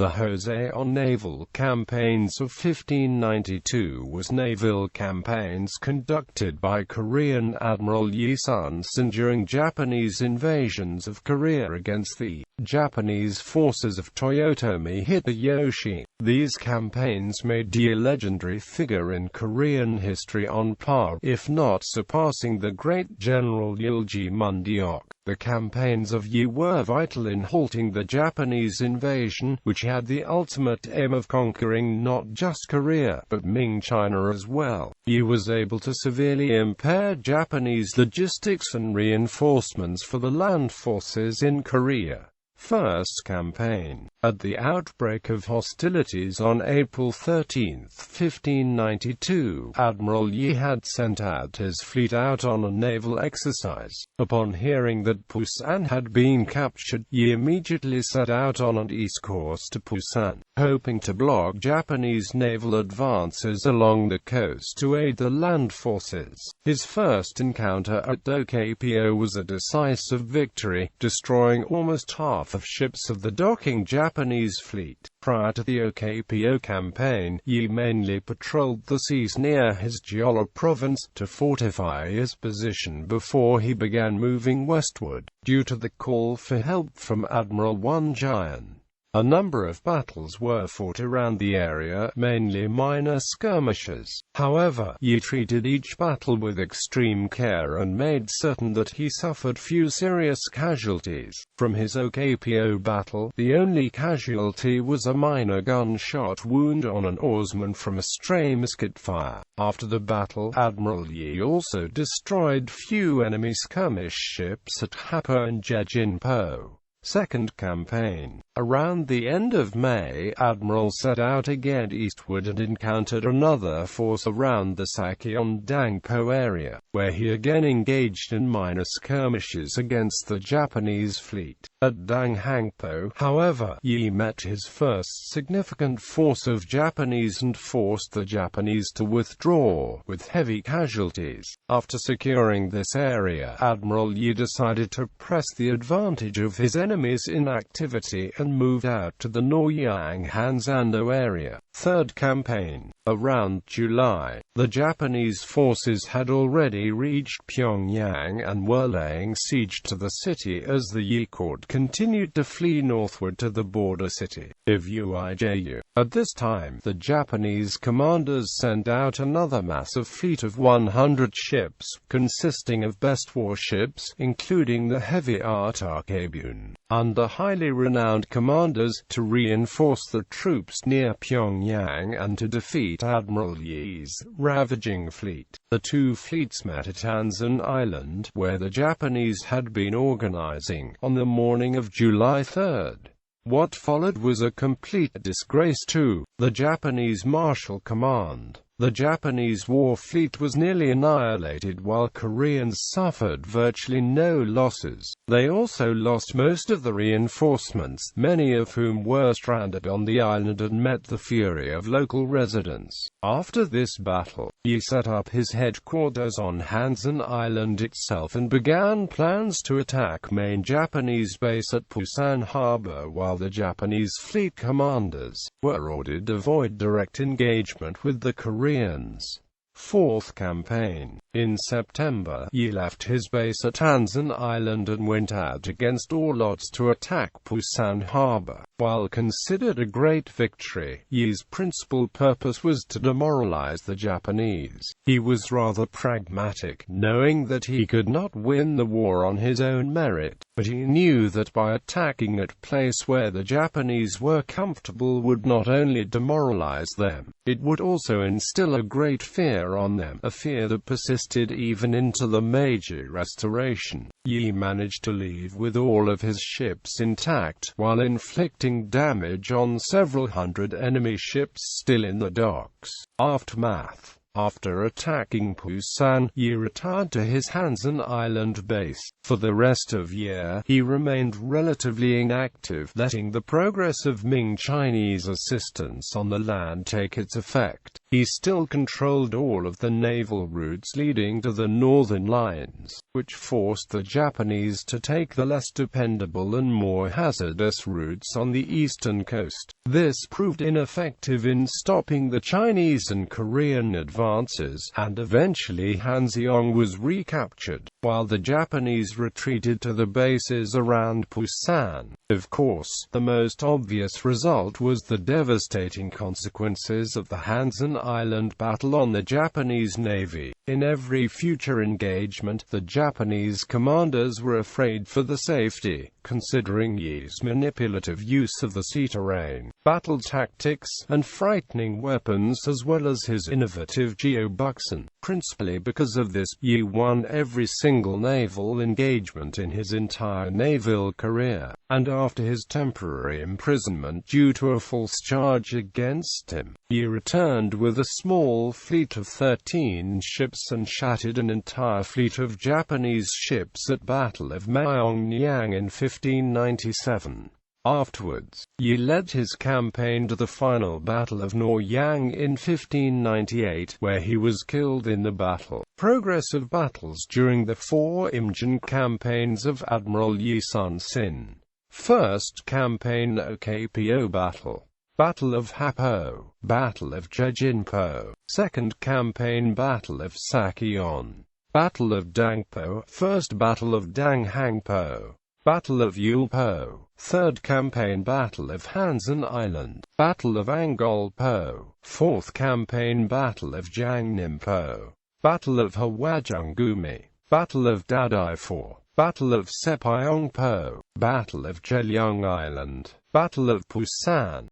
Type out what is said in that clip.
The Joseon naval campaigns of 1592 was naval campaigns conducted by Korean Admiral Yi Sun-sin during Japanese invasions of Korea against the Japanese forces of Toyotomi Hideyoshi. These campaigns made Yi a legendary figure in Korean history, on par, if not surpassing, the great General Eulji Mundeok. The campaigns of Yi were vital in halting the Japanese invasion, which had the ultimate aim of conquering not just Korea, but Ming China as well. Yi was able to severely impair Japanese logistics and reinforcements for the land forces in Korea. First campaign. At the outbreak of hostilities on April 13, 1592, Admiral Yi had sent out his fleet out on a naval exercise. Upon hearing that Pusan had been captured, Yi immediately set out on an east course to Pusan, hoping to block Japanese naval advances along the coast to aid the land forces. His first encounter at Okpo was a decisive victory, destroying almost half of ships of the docking Japanese fleet. Prior to the Okpo campaign, Yi mainly patrolled the seas near his Jeolla province, to fortify his position before he began moving westward. Due to the call for help from Admiral Joseon, a number of battles were fought around the area, mainly minor skirmishes. However, Yi treated each battle with extreme care and made certain that he suffered few serious casualties. From his Okpo battle, the only casualty was a minor gunshot wound on an oarsman from a stray musket fire. After the battle, Admiral Yi also destroyed few enemy skirmish ships at Hapa and Jejinpo. Second campaign. Around the end of May, Admiral set out again eastward and encountered another force around the Sakyeon-dangpo area, where he again engaged in minor skirmishes against the Japanese fleet. At Danghangpo, however, Yi met his first significant force of Japanese and forced the Japanese to withdraw, with heavy casualties. After securing this area, Admiral Yi decided to press the advantage of his enemy's inactivity and moved out to the Noryang-Hansando area. Third campaign. Around July, the Japanese forces had already reached Pyongyang and were laying siege to the city as the Yi court continued to flee northward to the border city of Uiju. At this time, the Japanese commanders sent out another massive fleet of 100 ships, consisting of best warships, including the heavy Artakebun, under highly renowned commanders, to reinforce the troops near Pyongyang and to defeat Admiral Yi's ravaging fleet. The two fleets met at Ansan Island, where the Japanese had been organizing, on the morning of July 3. What followed was a complete disgrace to the Japanese Marshal Command. The Japanese war fleet was nearly annihilated while Koreans suffered virtually no losses. They also lost most of the reinforcements, many of whom were stranded on the island and met the fury of local residents. After this battle, Yi set up his headquarters on Hansan Island itself and began plans to attack main Japanese base at Pusan Harbor, while the Japanese fleet commanders were ordered to avoid direct engagement with the Koreans. Fourth campaign. In September, Yi left his base at Ansan Island and went out against all odds to attack Pusan Harbor. While considered a great victory, Yi's principal purpose was to demoralize the Japanese. He was rather pragmatic, knowing that he could not win the war on his own merit, but he knew that by attacking at a place where the Japanese were comfortable would not only demoralize them, it would also instill a great fear on them, a fear that persisted even into the Meiji Restoration. Yi managed to leave with all of his ships intact, while inflicting damage on several hundred enemy ships still in the docks. Aftermath. After attacking Busan, Yi retired to his Hansan Island base. For the rest of the year, he remained relatively inactive, letting the progress of Ming Chinese assistance on the land take its effect. He still controlled all of the naval routes leading to the northern lines, which forced the Japanese to take the less dependable and more hazardous routes on the eastern coast. This proved ineffective in stopping the Chinese and Korean advances, and eventually Hanseong was recaptured, while the Japanese retreated to the bases around Busan. Of course, the most obvious result was the devastating consequences of the Hansan Island battle on the Japanese Navy. In every future engagement, the Japanese commanders were afraid for their safety, considering Yi's manipulative use of the sea terrain, battle tactics, and frightening weapons, as well as his innovative geobuxon. Principally because of this, Yi won every single naval engagement in his entire naval career, and after his temporary imprisonment due to a false charge against him, Yi returned with a small fleet of 13 ships and shattered an entire fleet of Japanese ships at Battle of Myeongyang in 1597. Afterwards, Yi led his campaign to the final Battle of Noryang in 1598, where he was killed in the battle. Progress of battles during the 4 Imjin campaigns of Admiral Yi Sun-sin. First campaign Okpo battle. Battle of Hapo. Battle of Jejinpo. Second campaign Battle of Sakyeon. Battle of Dangpo. First Battle of Danghangpo. Battle of Yulpo. Third campaign Battle of Hansan Island. Battle of Angolpo. Fourth campaign Battle of Jangnimpo. Battle of Hwajungumi. Battle of Dadaifor. Battle of Sepyeongpo. Battle of Jeolleong Island. Battle of Busan.